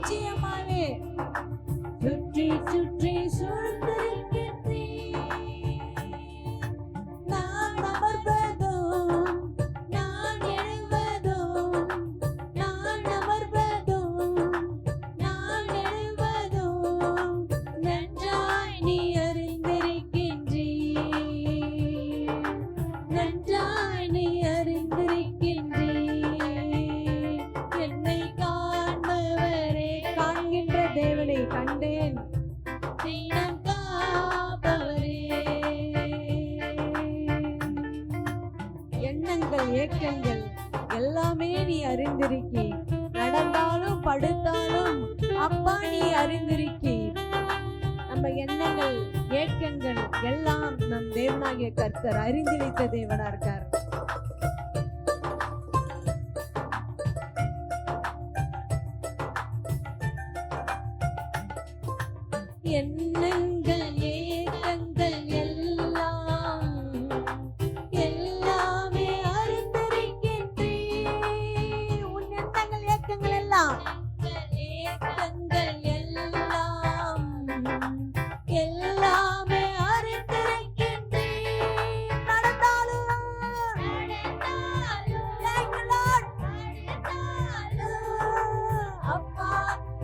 நிச்சயமாவே சுற்றி சுற்றி சூழ்ந்திருக்கின்றே. நான் அமர்வதும் நான் எழுவதும், நான் அமர்வதும் நான் எழுவதும் நன்றாய் நீ அறிந்திருக்கின்றே. நன்றாய் நீ அறிந்திருக்கின்றே. என்னை காண்பவரே, காண்கின்ற தேவனை கண்டேன், தினம் காப்பவரே. எண்ணங்கள் ஏக்கங்கள் எல்லாமே நீ அறிந்திருக்கி. நடந்தாலும் படுத்தாலும் அப்பா நீ அறிந்திருக்கி. நம்ம எண்ணங்கள் ஏக்கங்கள் எல்லாம் நம் தேவனாகிய கர்த்தர் அறிந்து வைத்த தேவனா இருக்கார். எண்ணங்கள் ஏக்கங்கள் எல்லாம் எல்லாமே அறிந்திருக்கின்றே. உன் எண்ணங்கள் ஏக்கங்கள் எல்லாம் ஏக்கங்கள் எல்லாம் எல்லாமே அறிந்திருக்கின்றே. நடந்தாலும் அப்பா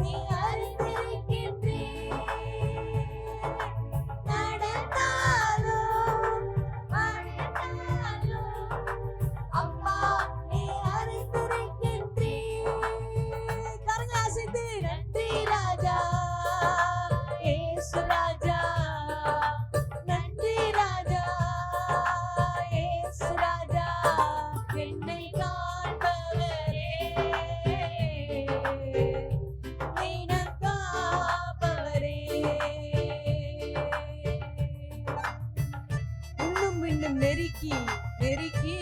நீ அறிந்திருக்கின்றே. அப்பா நீ அறிந்திருக்கின்றே. கரங்களை அசைத்து நன்றி ராஜா இயேசு ராஜா, நன்றி ராஜா இயேசு ராஜா. என்னை காண்பவரே, தினம் காப்பவரே. இன்னும் இன்னும் நெருக்கி நெருக்கி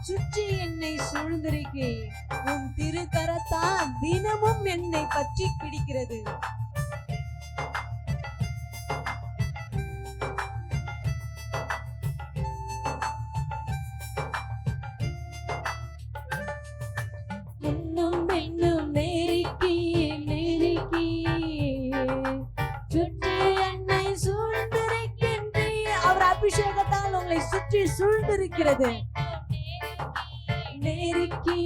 சுற்றி என்னை சூழ்ந்திருக்கி. உன் திருக்கரத்தால் தினமும் என்னை பற்றி பிடிக்கிறது. இன்னும் இன்னும் நெருக்கி நெருக்கி சுற்றி என்னை சூழ்ந்திருக்கின்றே. அவர் அபிஷேகத்தால் உங்களை சுற்றி சூழ்ந்திருக்கிறது. நெருக்கி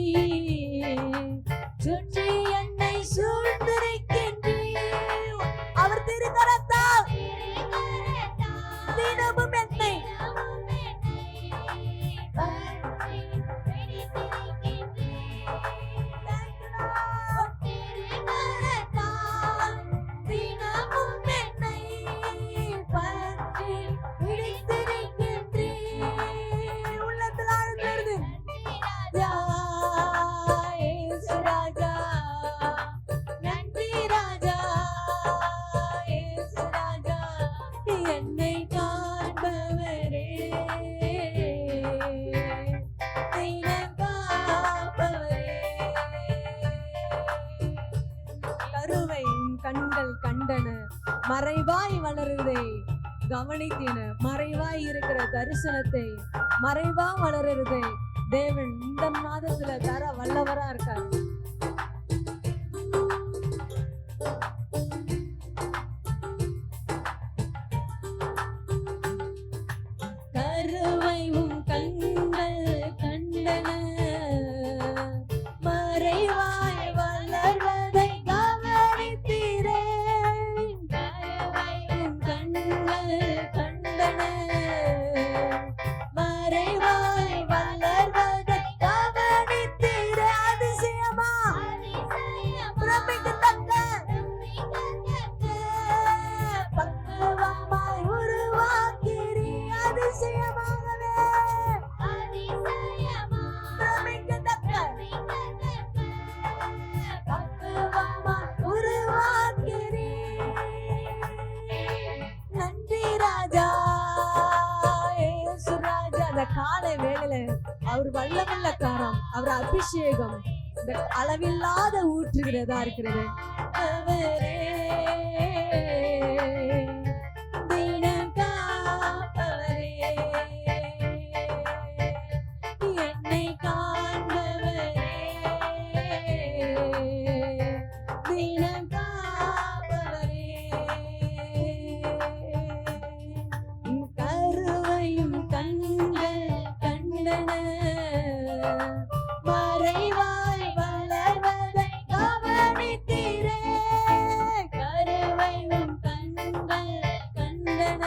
சுற்றி என்னை சூழ்ந்திருக்கின்றே. அவர் திருக்கரத்தால் தினமும் என்னை தினமும் என்னை பற்றி பிடித்திருக்கின்றே. உள்ளத்தில் ஆழ்ந்திருது இயேசு ராஜா, நன்றி ராஜா இயேசு ராஜா. என்னை காண்பவரே, தினம் காப்பவரே. கருவை கண்கள் கண்டன, மறைவாய் வளருதே கவனித்தன. மறைவாய் இருக்கிற தரிசனத்தை மறைவா வளருதே தேவன் இந்த மாதத்துல தர வல்லவரா இருக்காரு. கருவை உம் கண்கள் கண்டன, மறைவாய் வளர்வதை கவனித்தீரே. கருவை உம் கண்கள் கண்டன, மறைவாய் வளர்வதை கவனித்தீரே. அதிசயமா பிரமிக்கத்தக்க பக்குவமாய் உருவாக்கிறீ. அதிசயமாகவே பிரமிக்கத்தக்க பக்குவமாய் உருவாக்கிறீ. நன்றி ராஜா இயேசு ராஜா. அந்த காலை வேளையில அவர் வல்லவல்ல காரம், அவர் அபிஷேகம் இந்த அளவில்லாத ஊற்றுகிறதா இருக்கிறது. தினம் காப்பவரே, என்னை காண்பவரே, தினம் காப்பவரே, கருவையும் கண்கள் கண்டன, மறைவாய் வளர்வதை கவனித்தீரே. கருவையும் கண்கள் கண்டன,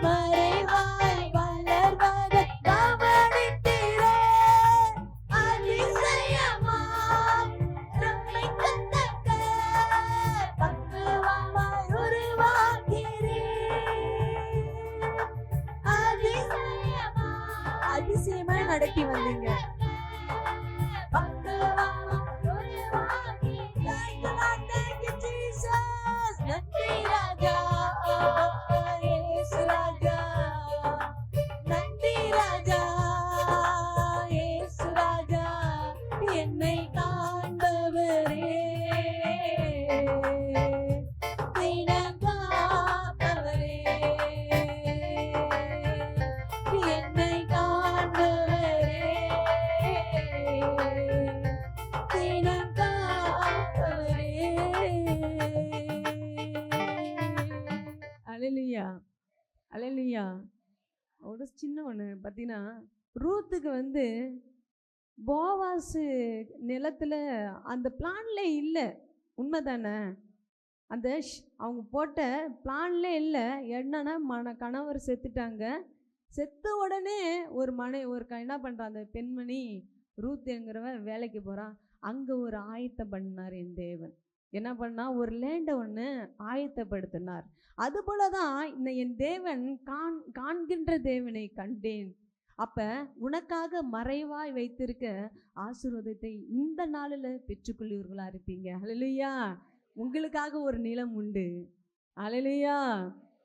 மறைவாய் வளர்வதை கவனித்தீரே. அதிசயமாய் ரட்சிக்கத்தக்க பக்குவமாய் உருவாக்கிறீர். அதிசயமாய் நடத்தி வந்தீங்க. நன்றி ராஜா, இயேசு ராஜா, நன்றி ராஜா, இயேசு ராஜா, என்னை காண்பவரே, தினம் காப்பவரே, என்னை காண்பவரே, தினம் காப்பவரே. அல்லேலூயா, அல்லேலூயா. ஒரு சின்ன ஒன்று பார்த்தீங்கன்னா, ரூத்துக்கு வந்து போவாசு நிலத்துல அந்த பிளான்ல இல்லை, உண்மைதானே? அந்த அவங்க போட்ட பிளான்ல இல்லை. என்னன்னா கணவர் செத்துட்டாங்க. செத்த உடனே ஒரு என்ன பண்ணுறான் அந்த பெண்மணி ரூத்துங்கிறவ வேலைக்கு போகிறான். அங்கே ஒரு ஆயத்தம் பண்ணார் என் தேவன். என்ன பண்ணா, ஒரு லேண்டை ஒன்று ஆயத்தப்படுத்தினார். அதுபோல தான் என் தேவன் காண்கின்ற தேவனை கண்டேன். அப்போ உனக்காக மறைவாய் வைத்திருக்க ஆசீர்வாதத்தை இந்த நாளில் பெற்றுக்கொள்வீர்களா இருப்பீங்க. அல்லேலூயா. உங்களுக்காக ஒரு நிலம் உண்டு. அல்லேலூயா.